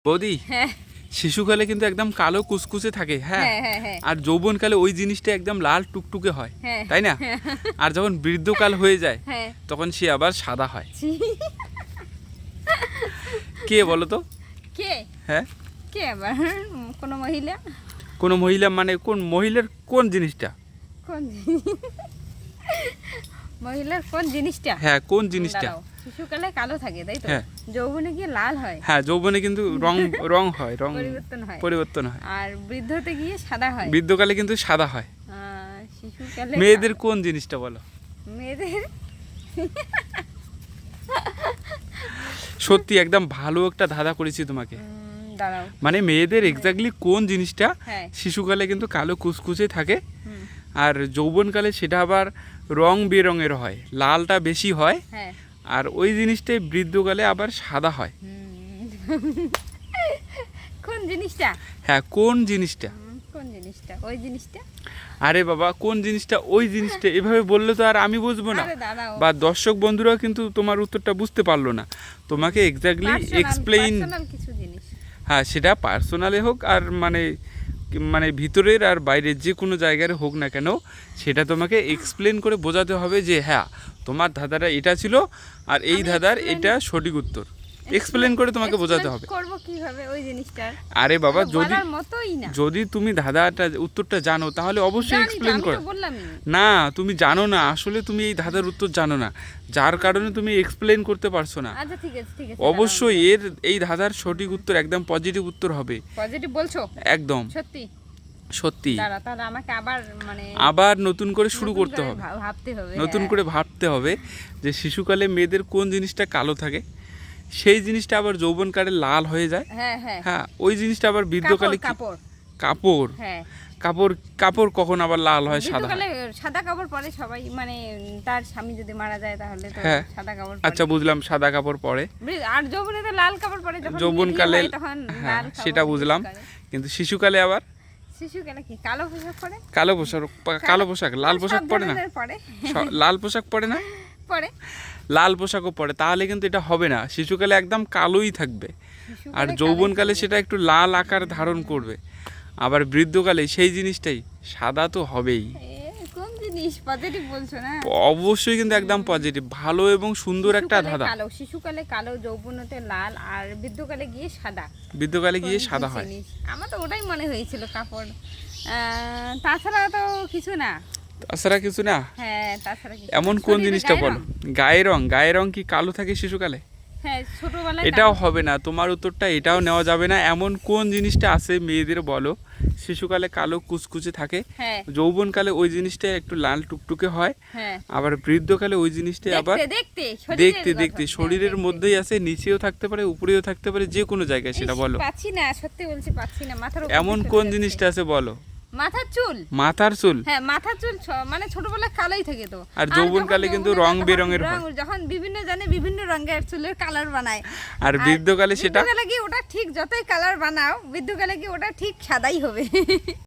বৌদি হ্যাঁ শিশুকালে কিন্তু একদম কালো কুচকুচে থাকে, হ্যাঁ, হ্যাঁ হ্যাঁ হ্যাঁ আর যৌবনকালে ওই জিনিসটা একদম লাল টুকটুকে হয়, হ্যাঁ। তাই না? আর যখন বৃদ্ধকাল হয়ে যায় হ্যাঁ তখন সে আবার সাদা হয়। ছি। কে বলো তো? কে হ্যাঁ, কে আবার? কোনো মহিলা? কোন মহিলা মানে কোন মহিলার কোন জিনিসটা? কোন মহিলার কোন জিনিসটা? হ্যাঁ, কোন জিনিসটা? দাঁড়াও, শিশুকালে কালো থাকে তাই তো? হ্যাঁ। যৌবনে গিয়ে লাল হয়। হ্যাঁ, যৌবনে কিন্তু রং রং হয়, রং পরিবর্তন হয়। পরিবর্তন হয়। আর বৃদ্ধতে গিয়ে সাদা হয়। বৃদ্ধকালে কিন্তু সাদা হয়। শিশুকালে মেয়েদের কোন জিনিসটা বলো? মেয়েদের সত্যি একদম ভালো একটা ধাঁধা করেছি তোমাকে। দাঁড়াও, মানে মেয়েদের এক্স্যাক্টলি কোন জিনিসটা হ্যাঁ শিশুকালে কিন্তু কালো কুচকুচে থাকে, হুম, আর যৌবনকালে সেটা আবার রং বেরঙের হয়, লালটা বেশি হয়, হ্যাঁ আর ওই জিনিসটাই বৃদ্ধকালে আবার সাদা হয়। কোন জিনিসটা? হ্যাঁ, কোন জিনিসটা? কোন জিনিসটা? ওই জিনিসটা? আরে বাবা, কোন জিনিসটা ওই জিনিসটা এভাবে বললে তো আর আমি বুঝবো না, আরে দাঁড়াও, বা দর্শক বন্ধুরাও কিন্তু তোমার উত্তরটা বুঝতে পারলো না। তোমাকে এক্স্যাক্টলি এক্সপ্লেইন, পার্সোনাল কিছু জিনিস। হ্যাঁ সেটা পার্সোনালে হোক আর মানে মানে ভিতরের আর বাইরের যে কোনো জায়গায় হোক না কেন, সেটা তোমাকে এক্সপ্লেন করে বোঝাতে হবে যে হ্যাঁ তোমার ধাঁধাটা এটা ছিল আর এই আমি ধাঁধার explain- এটা সঠিক উত্তর। এক্সপ্লেন করে তোমাকে বোঝাতে হবে। করব কিভাবে ওই জিনিসটা? আরে বাবা, যদি বলার মতোই না। যদি তুমি ধাঁধাটা উত্তরটা জানো তাহলে অবশ্যই জানি তো, এক্সপ্লেন আমি করো। তো বললামই। না, তুমি জানো না, আসলে তুমি এই ধাঁধার উত্তর জানো না, যার কারণে তুমি এক্সপ্লেন করতে পারছো না। আচ্ছা ঠিক আছে ঠিক আছে, অবশ্যই এই ধাঁধার সঠিক উত্তর একদম পজিটিভ উত্তর হবে। পজিটিভ বলছো? একদম সত্যি? সত্যি। দাঁড়া, তাহলে আমাকে আবার মানে আবার নতুন করে শুরু নতুন করতে করে হবে, ভাবতে হবে। নতুন হ্যাঁ। করে ভাবতে হবে যে শিশুকালে মেয়েদের কোন জিনিসটা কালো থাকে, সেই জিনিসটা আবার যৌবনকালে লাল হয়ে যায়। হ্যাঁ হ্যাঁ, হ্যাঁ, ওই জিনিসটা আবার বৃদ্ধকালে কি? কাপড়। কাপড়। হ্যাঁ, কাপড় কাপড় কখন আবার লাল হয়, সাদা হয়? বৃদ্ধকালে সাদা কাপড় পরে সবাই, মানে তার স্বামী যদি মারা যায় তাহলে তো হ্যাঁ। সাদা কাপড় পরে। আচ্ছা, বুঝলাম, সাদা কাপড় পরে। আর যৌবনে তো লাল কাপড় পরে, যখন যৌবনকালে বিয়ে হয় তখন হ্যাঁ লাল কাপড় সেটা use বুঝলাম, করে। কিন্তু শিশুকালে আবার শিশুকালে কি কালো পোশাক পরে? কালো পোশাক, কালো পোশাক, লাল পোশাক পরে না? পরে লাল পোশাক পরে না? পরে লাল পোশাকও পরে, তাহলে কিন্তু এটা হবে না। শিশুকালে একদম কালোই থাকবে, আর যৌবনকালে সেটা একটু লাল আকার ধারণ করবে, আবার বৃদ্ধকালে সেই জিনিসটাই সাদা তো হবেই। কোন জিনিস পজিটিভ বলছো না? অবশ্যই কিন্তু একদম পজিটিভ, ভালো এবং সুন্দর একটা ধাঁধা। কালো, শিশুকালে কালো, যৌবনতে লাল, আর বৃদ্ধকালে গিয়ে সাদা। বৃদ্ধকালে গিয়ে কোন সাদা হয়। জিনিস? আমার তো ওটাই মনে হয়েছিল, কাপড়। তাছাড়া তো কিছু না। তাছাড়া কিছু না? হ্যাঁ, তাছাড়া কিছু এমন না। কোন শরীরে জিনিসটা গায়ের বলো? রং? গায়ের রং? গায়ের রং কি কালো থাকে শিশুকালে? হ্যাঁ, ছোটবেলায় এটাও হবে না, তোমার উত্তরটা এটাও নেওয়া যাবে না। এমন কোন জিনিসটা আছে মেয়েদের বলো শিশুকালে কালো কুচকুচে থাকে, হ্যাঁ যৌবনকালে ওই জিনিসটা একটু লাল টুকটুকে হয়, হ্যাঁ, আবার বৃদ্ধকালে ওই জিনিসটা আবার দেখতে দেখতে দেখতে শরীরের মধ্যেই আছে, নিচেও থাকতে পারে, উপরেও থাকতে পারে, যে কোনো জায়গায় সেটা বলো। পাচ্ছি না, সত্যি বলছি পাচ্ছি না। মাথার উপর এমন দিয়ে কোন চলে যাচ্ছে। জিনিসটা আছে বলো? মাথার চুল। মাথার চুল? হ্যাঁ, মাথার চুল মানে ছোটবেলায় কালোই থাকে তো। আর যৌবনকালে কিন্তু রং বেরঙের হয়। যখন বিভিন্ন জনে বিভিন্ন রঙের চুলের কালার বানায়, আর বৃদ্ধকালে সেটা বৃদ্ধকালে কি ওটা ঠিক যতই কালার বানাও, বৃদ্ধকালে কি ওটা ঠিক সাদাই হবে।